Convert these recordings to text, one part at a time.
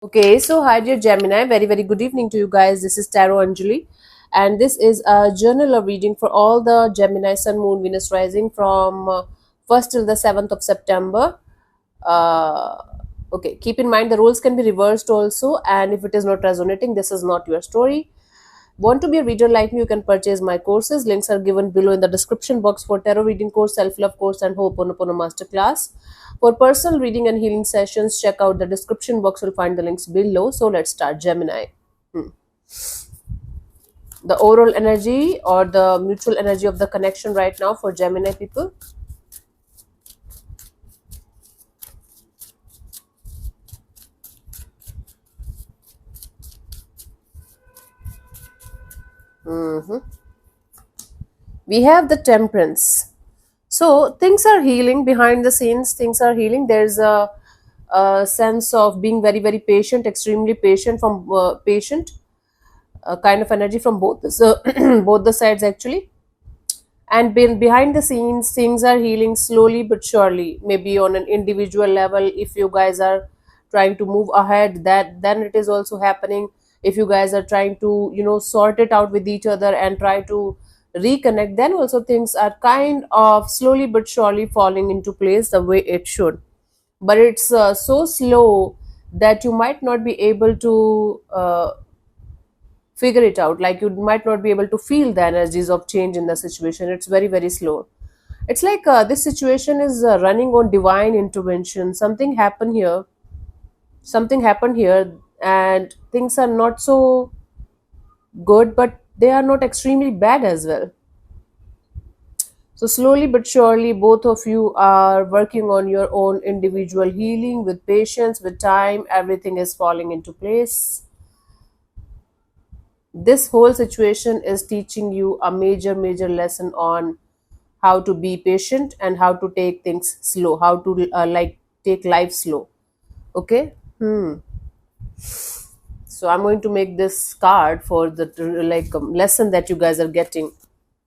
Okay, so hi dear Gemini, very good evening to you guys. This is Tarot Anjali, and this is a journal of reading for all the Gemini Sun, Moon, Venus rising from 1st till the 7th of September. Uh, okay, keep in mind the rules can be reversed also, and if it is not resonating, this is not your story. Want to be a reader like me? You can purchase my courses. Links are given below in the description box for tarot reading course, self-love course, and Ho'oponopono masterclass. For personal reading and healing sessions, check out the description box. You'll find the links below. So let's start. Gemini. The overall energy or the mutual energy of the connection right now for Gemini people. Mhm. We have the Temperance. So things are healing behind the scenes. Things are healing. There's a sense of being very patient, extremely patient from patient kind of energy from both both the sides actually. And behind the scenes, things are healing slowly but surely. Maybe on an individual level, if you guys are trying to move ahead, that then it is also happening. If you guys are trying to sort it out with each other and try to reconnect, then also things are kind of slowly but surely falling into place the way it should. But it's so slow that you might not be able to figure it out. Like, you might not be able to feel the energies of change in the situation. It's very slow. It's like this situation is running on divine intervention. Something happened here, and things are not so good, but they are not extremely bad as well. So slowly but surely, both of you are working on your own individual healing with patience, with time. Everything is falling into place. This whole situation is teaching you a major lesson on how to be patient and how to take things slow, how to like take life slow. Okay. So I'm going to make this card for the lesson that you guys are getting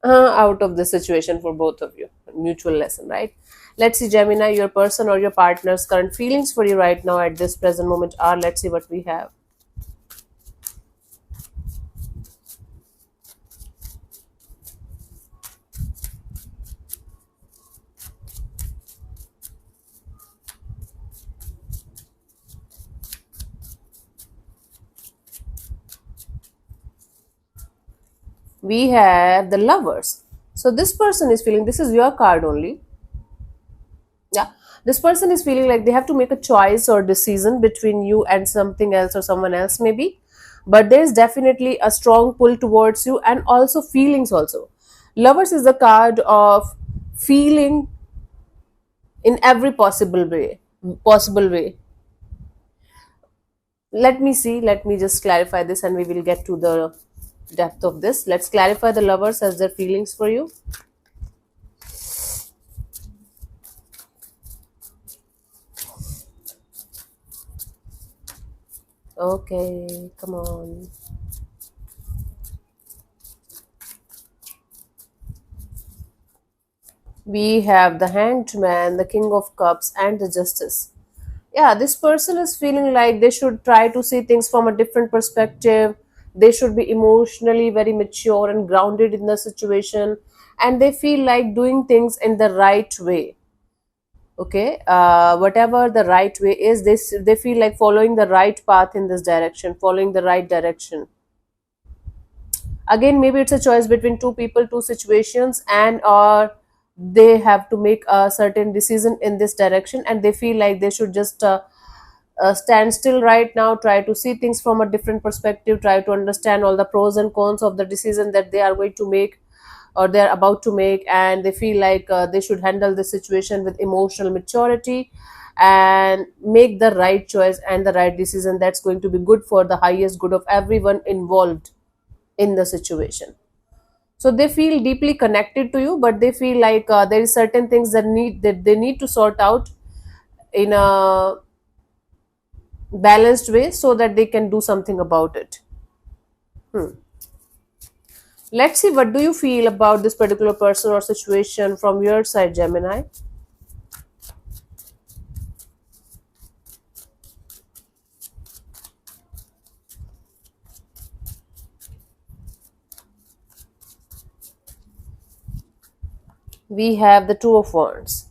out of the situation for both of you. Mutual lesson, right? Let's see, Gemini, your person or your partner's current feelings for you right now at this present moment are. Let's see what we have. We have the Lovers. So this person is feeling, this is your card only. Yeah, this person is feeling like they have to make a choice or decision between you and something else or someone else maybe. But there is definitely a strong pull towards you, and also feelings also. Lovers is the card of feeling in every possible way. Let me see, let me just clarify this and we will get to the depth of this. Let's clarify the Lovers as their feelings for you. Okay, come on. We have the Hanged Man, the King of Cups, and the Justice. Yeah, this person is feeling like they should try to see things from a different perspective. They should be emotionally very mature and grounded in the situation, and they feel like doing things in the right way. Okay, whatever the right way is, they feel like following the right path in this direction, following the right direction. Again, maybe it's a choice between two people, two situations, and or they have to make a certain decision in this direction, and they feel like they should just stand still right now, try to see things from a different perspective, try to understand all the pros and cons of the decision that they are going to make or they're about to make, and they feel like they should handle the situation with emotional maturity and make the right choice and the right decision that's going to be good for the highest good of everyone involved in the situation. So they feel deeply connected to you, but they feel like there is certain things that they need to sort out in a balanced way so that they can do something about it. Let's see, what do you feel about this particular person or situation from your side, Gemini? We have the Two of Wands.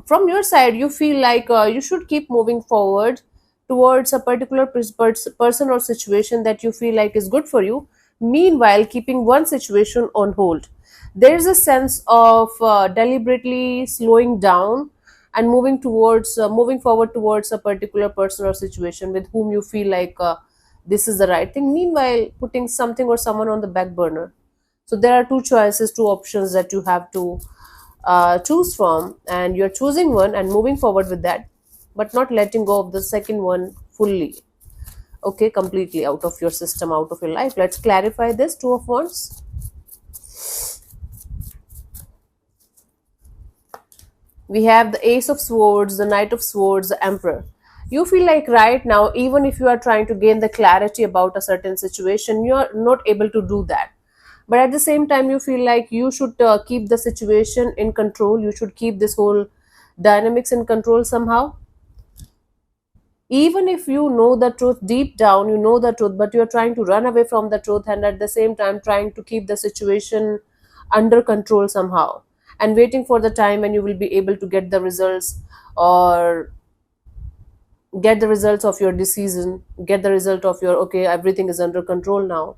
From your side, you feel like you should keep moving forward towards a particular person or situation that you feel like is good for you, meanwhile keeping one situation on hold. There is a sense of deliberately slowing down and moving forward towards a particular person or situation with whom you feel like this is the right thing, meanwhile putting something or someone on the back burner. So there are two choices, two options that you have to choose from, and you're choosing one and moving forward with that, but not letting go of the second one fully. Okay, completely out of your system, out of your life. Let's clarify this. Two of Wands. We have the Ace of Swords, the Knight of Swords, the Emperor. You feel like right now, even if you are trying to gain the clarity about a certain situation, you are not able to do that. But at the same time, you feel like you should keep the situation in control. You should keep this whole dynamics in control somehow. Even if you know the truth deep down, you know the truth, but you're trying to run away from the truth, and at the same time trying to keep the situation under control somehow, and waiting for the time when you will be able to get the results, or get the results of your decision, get the result of your, okay, everything is under control now.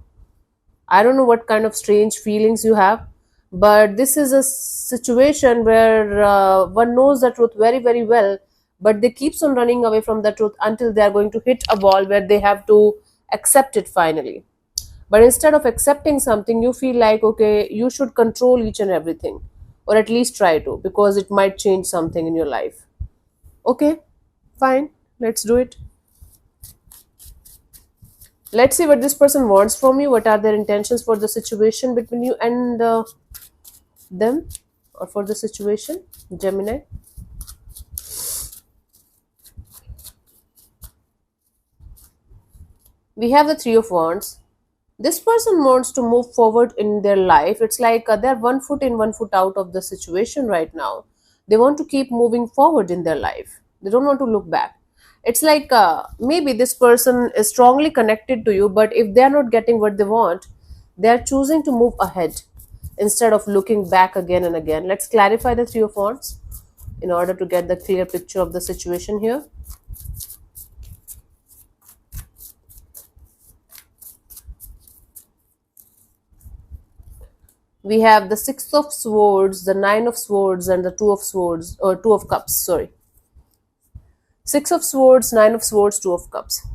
I don't know what kind of strange feelings you have, but this is a situation where one knows the truth very, very well, but they keeps on running away from the truth until they are going to hit a wall where they have to accept it finally. But instead of accepting something, you feel like, okay, you should control each and everything, or at least try to, because it might change something in your life. Okay, fine, let's do it. Let's see what this person wants from you. What are their intentions for the situation between you and them, or for the situation, Gemini. We have the Three of Wands. This person wants to move forward in their life. It's like they're one foot in, one foot out of the situation right now. They want to keep moving forward in their life. They don't want to look back. It's like maybe this person is strongly connected to you, but if they're not getting what they want, they're choosing to move ahead instead of looking back again and again. Let's clarify the Three of Wands in order to get the clear picture of the situation here. We have the Six of Swords, the Nine of Swords, and the Two of Swords, or Two of Cups, sorry. Six of Swords, Nine of Swords, Two of Cups.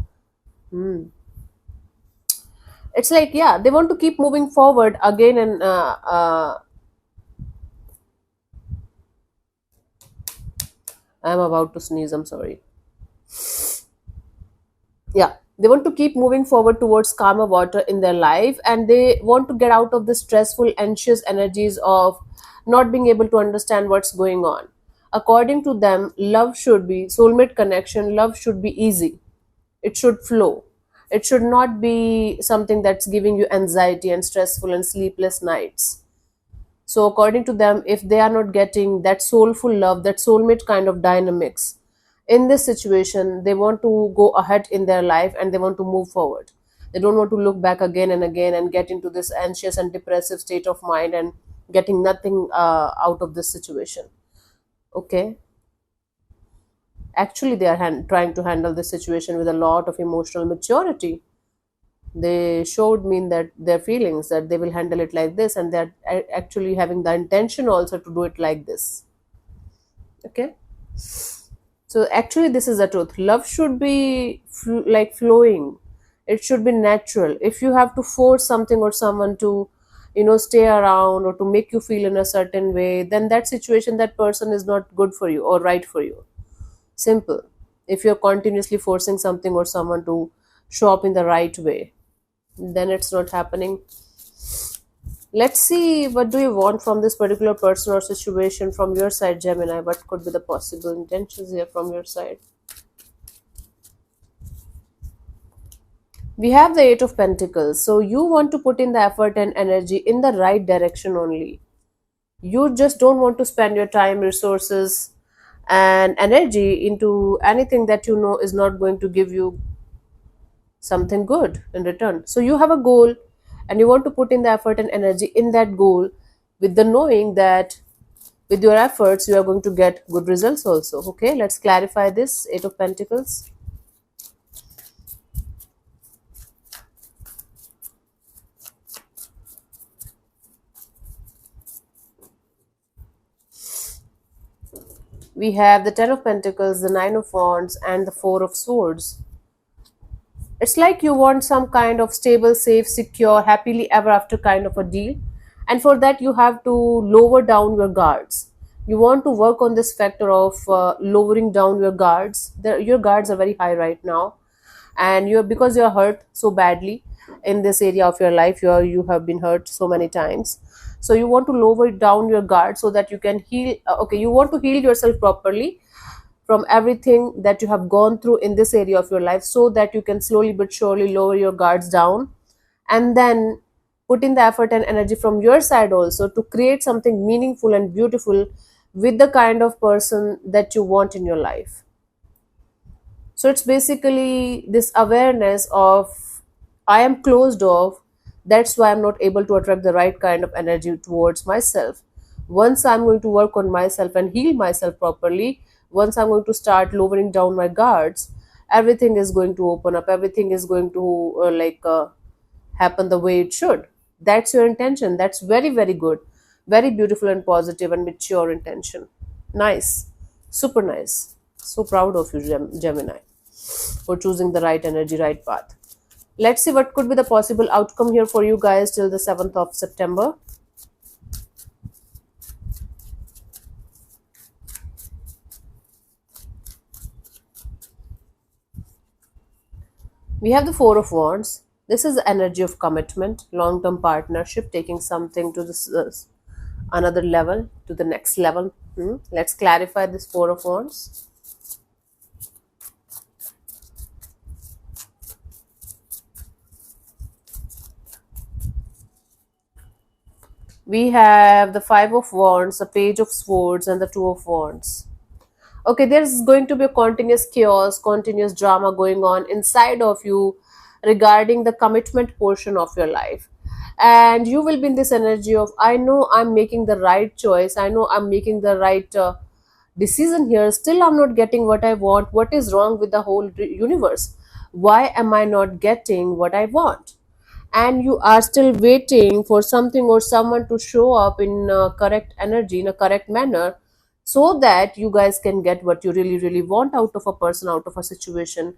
It's like, yeah, they want to keep moving forward again, and I'm about to sneeze, I'm sorry. Yeah, they want to keep moving forward towards calmer water in their life, and they want to get out of the stressful, anxious energies of not being able to understand what's going on. According to them, love should be soulmate connection, love should be easy, it should flow, it should not be something that's giving you anxiety and stressful and sleepless nights. So according to them, if they are not getting that soulful love, that soulmate kind of dynamics in this situation, they want to go ahead in their life and they want to move forward. They don't want to look back again and again and get into this anxious and depressive state of mind and getting nothing out of this situation. Okay, actually they are trying to handle this situation with a lot of emotional maturity. They showed me that their feelings, that they will handle it like this, and they're actually having the intention also to do it like this. Okay, so actually this is the truth. Love should be like flowing, it should be natural. If you have to force something or someone to, stay around or to make you feel in a certain way, then that situation, that person is not good for you or right for you. Simple. If you're continuously forcing something or someone to show up in the right way, then it's not happening. Let's see, what do you want from this particular person or situation from your side, Gemini? What could be the possible intentions here from your side? We have the Eight of Pentacles. So you want to put in the effort and energy in the right direction only. You just don't want to spend your time, resources, and energy into anything that you know is not going to give you something good in return. So you have a goal and you want to put in the effort and energy in that goal with the knowing that With your efforts, you are going to get good results also. Okay, let's clarify this. Eight of Pentacles. We have the Ten of Pentacles, the Nine of Wands, and the Four of Swords. It's like you want some kind of stable, safe, secure, happily ever after kind of a deal. And for that, you have to lower down your guards. You want to work on this factor of lowering down your guards. Your guards are very high right now. And you're because you're hurt so badly in this area of your life. You have been hurt so many times. So you want to lower down your guard so that you can heal. Okay, you want to heal yourself properly from everything that you have gone through in this area of your life, so that you can slowly but surely lower your guards down, and then put in the effort and energy from your side also to create something meaningful and beautiful with the kind of person that you want in your life. So it's basically this awareness of, I am closed off, that's why I'm not able to attract the right kind of energy towards myself. Once I'm going to work on myself and heal myself properly, once I'm going to start lowering down my guards, everything is going to open up, everything is going to happen the way it should. That's your intention. That's very, very good. Very beautiful and positive and mature intention. Nice. Super nice. So proud of you, Gemini, for choosing the right energy, right path. Let's see what could be the possible outcome here for you guys till the 7th of September. We have the Four of Wands. This is the energy of commitment, long term partnership, taking something to this another level, to the next level. Let's clarify this Four of Wands. We have the Five of Wands, the Page of Swords, and the Two of Wands. Okay, there's going to be a continuous chaos, continuous drama going on inside of you regarding the commitment portion of your life. And you will be in this energy of, I know I'm making the right choice, I know I'm making the right decision here, still I'm not getting what I want. What is wrong with the whole universe? Why am I not getting what I want? And you are still waiting for something or someone to show up in correct energy, in a correct manner, so that you guys can get what you really, really want out of a person, out of a situation.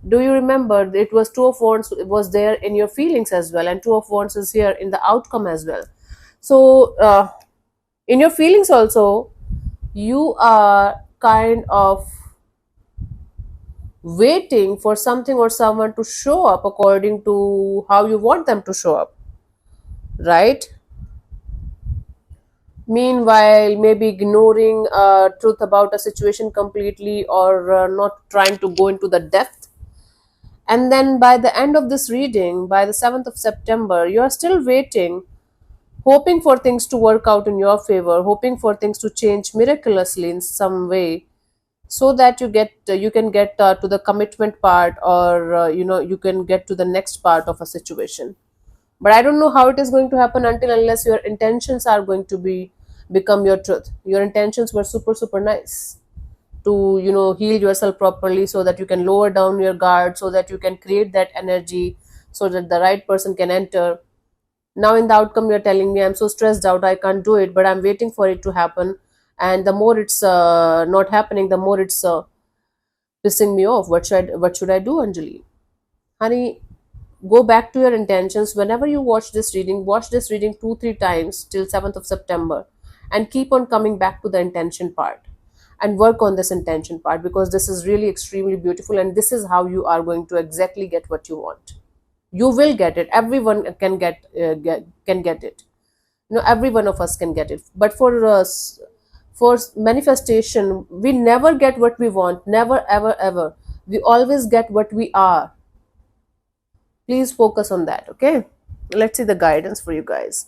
Do you remember it was Two of Wands was there in your feelings as well, and Two of Wands is here in the outcome as well. So in your feelings also, you are kind of waiting for something or someone to show up according to how you want them to show up, right? Meanwhile, maybe ignoring truth about a situation completely, or not trying to go into the depth. And then by the end of this reading, by the 7th of September, you are still waiting, hoping for things to work out in your favor, hoping for things to change miraculously in some way, so that you can get to the commitment part, or you can get to the next part of a situation. But I don't know how it is going to happen until unless your intentions are going to become your truth. Your intentions were super, super nice to heal yourself properly, so that you can lower down your guard, so that you can create that energy, so that the right person can enter. Now in the outcome, you're telling me, I'm so stressed out, I can't do it, but I'm waiting for it to happen. And the more it's not happening, the more it's pissing me off. What should I do, Anjali? Honey, go back to your intentions. Whenever you watch this reading 2 3 times till 7th of September, and keep on coming back to the intention part, and work on this intention part, because this is really extremely beautiful, and this is how you are going to exactly get what you want. You will get it. Everyone can get it. Every one of us can get it. But for us, for manifestation, we never get what we want. Never, ever, ever. We always get what we are. Please focus on that. Okay, let's see the guidance for you guys.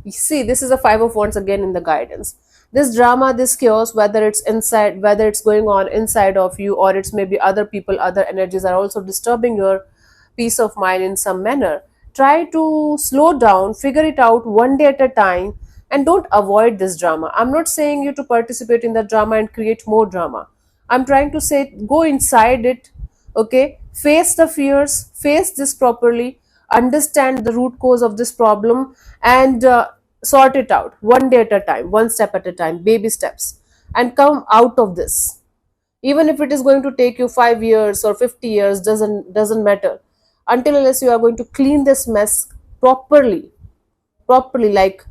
You see, this is a Five of Wands again in the guidance. This drama, this chaos, whether it's inside, whether it's going on inside of you, or it's maybe other people, other energies are also disturbing your peace of mind in some manner. Try to slow down, figure it out one day at a time, And don't avoid this drama. I'm not saying you to participate in the drama and create more drama. I'm trying to say go inside it, okay? Face the fears, face this properly, understand the root cause of this problem, and sort it out one day at a time, one step at a time, baby steps, and come out of this. Even if it is going to take you 5 years or 50 years, doesn't matter, until unless you are going to clean this mess properly, like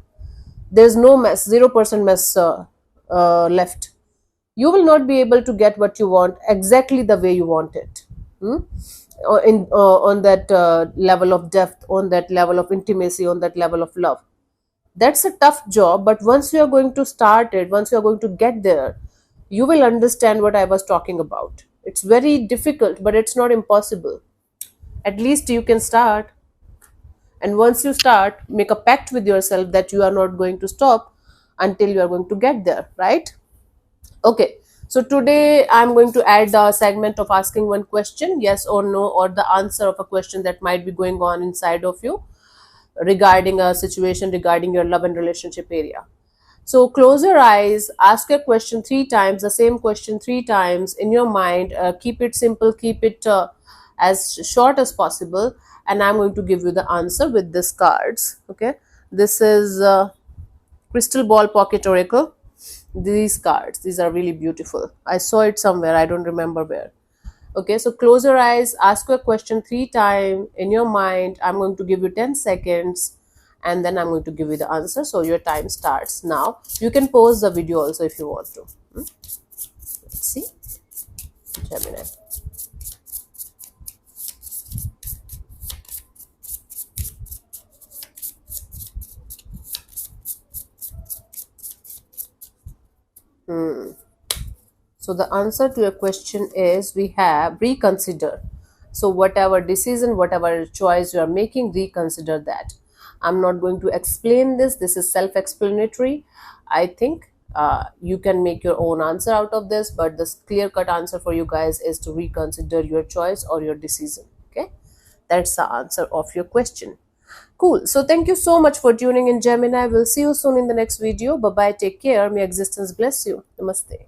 there's no mess, 0% mess left, you will not be able to get what you want exactly the way you want it. Hmm? On that level of depth, on that level of intimacy, on that level of love. That's a tough job, but once you are going to start it, once you are going to get there, you will understand what I was talking about. It's very difficult, but it's not impossible. At least you can start. And once you start, make a pact with yourself that you are not going to stop until you are going to get there, right? Okay. So today I'm going to add a segment of asking one question, yes or no, or the answer of a question that might be going on inside of you regarding a situation, regarding your love and relationship area. So close your eyes, ask your question 3 times, the same question 3 times in your mind. Keep it simple, keep it as short as possible, and I'm going to give you the answer with these cards. Okay, this is Crystal Ball Pocket Oracle. These cards, these are really beautiful. I saw it somewhere, I don't remember where. Okay, so close your eyes, ask your question 3 times in your mind. I'm going to give you 10 seconds and then I'm going to give you the answer. So your time starts now. You can pause the video also if you want to. Let's see. Gemini. So the answer to your question is we have reconsider. So whatever decision, whatever choice you are making, reconsider that. I'm not going to explain this. This is self-explanatory. I think you can make your own answer out of this, but the clear-cut answer for you guys is to reconsider your choice or your decision. Okay, that's the answer of your question. Cool. So thank you so much for tuning in, Gemini. We'll see you soon in the next video. Bye bye. Take care. May existence bless you. Namaste.